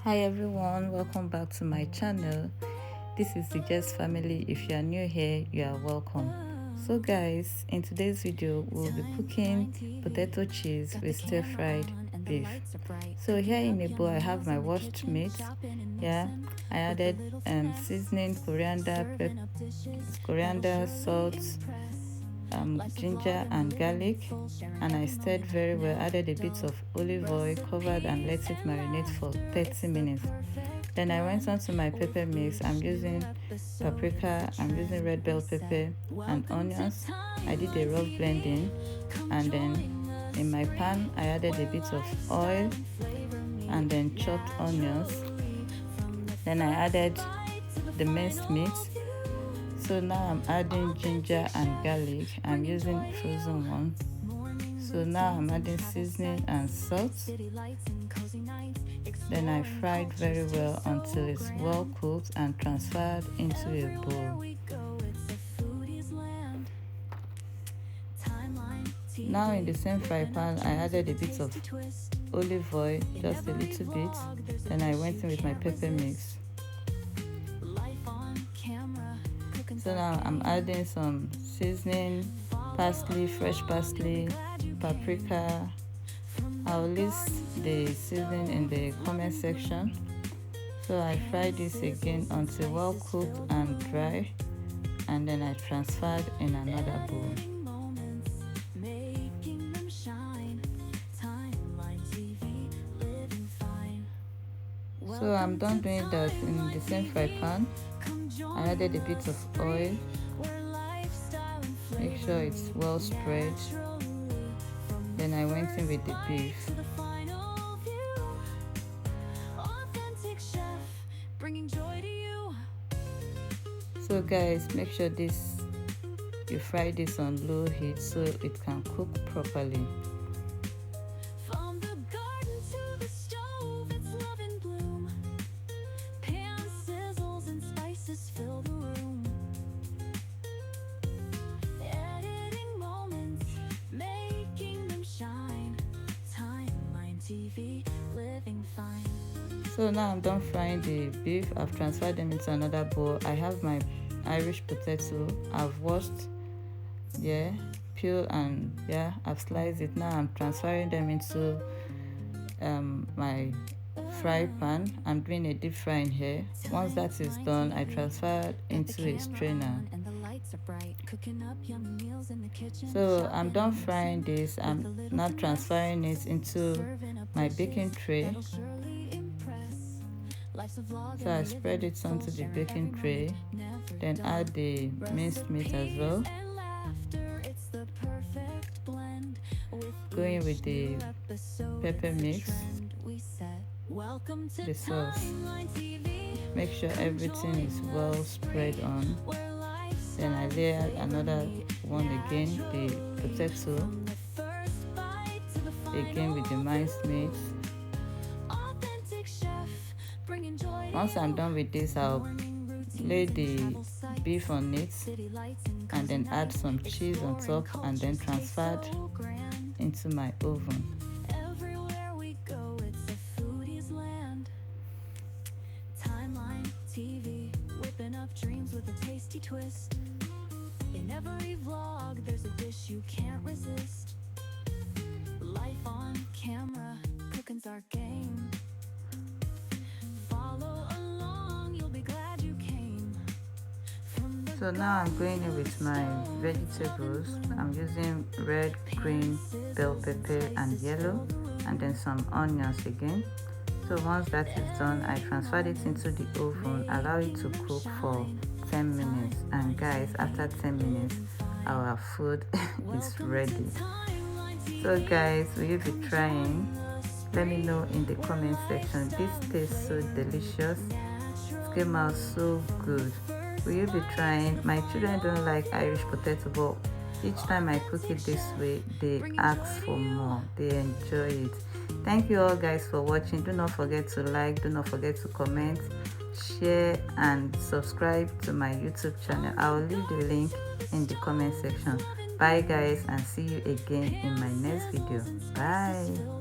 Hi everyone, welcome back to my channel. This is the Jess family. If you are new here, you are welcome. So guys, in today's video we'll be cooking potato cheese with stir-fried beef. So here in a bowl I have my washed meat. I added seasoning, coriander, salt, ginger and garlic, and I stirred very well. Added a bit of olive oil, covered and let it marinate for 30 minutes. Then I went on to my pepper mix. I'm using paprika, I'm using red bell pepper and onions. I did a rough blending, and then in my pan I added a bit of oil and then chopped onions. Then I added the minced meat. So now I'm adding ginger and garlic. I'm using frozen one. So now I'm adding seasoning and salt. Then I fried very well until it's well cooked and transferred into a bowl. Now in the same fry pan I added a bit of olive oil, just a little bit. Then I went in with my pepper mix. So now I'm adding some seasoning, parsley, fresh parsley, paprika. I'll list the seasoning in the comment section. So I fried this again until well cooked and dry, and then I transferred in another bowl. So I'm done doing that. In the same fry pan I added a bit of oil. Make sure it's well spread. Then I went in with the beef. So guys, make sure you fry this on low heat so it can cook properly. So now I'm done frying the beef. I've transferred them into another bowl. I have my Irish potato. I've washed, peeled, and I've sliced it. Now I'm transferring them into my fry pan. I'm doing a deep frying here. Once that is done, I transfer into a strainer. So I'm done frying this. I'm now transferring it into my baking tray. So I spread it onto the baking tray, then add the minced meat as well. Going with the pepper mix, the sauce. Make sure everything is well spread on. Then I layer another one again, the potato, again with the minced meat. Once I'm done with this, I'll lay the beef on it and then add some cheese on top, and then transfer into my oven. Whipping up dreams with a tasty twist. In every vlog there's a dish you can't resist. Life on camera, cooking's our game. Follow along, you'll be glad you came. So now I'm going in with my vegetables. I'm using red, green, bell pepper and yellow, and then some onions again. So once that is done, I transferred it into the oven, allow it to cook for 10 minutes. And guys, after 10 minutes, our food is ready. So guys, will you be trying? Let me know in the comment section. This tastes so delicious. It came out so good. Will you be trying? My children don't like Irish potato, but each time I cook it this way, they ask for more. They enjoy it. Thank you all guys for watching. Do not forget to like, do not forget to comment, share and subscribe to my YouTube channel. I will leave the link in the comment section. Bye guys, and see you again in my next video. Bye.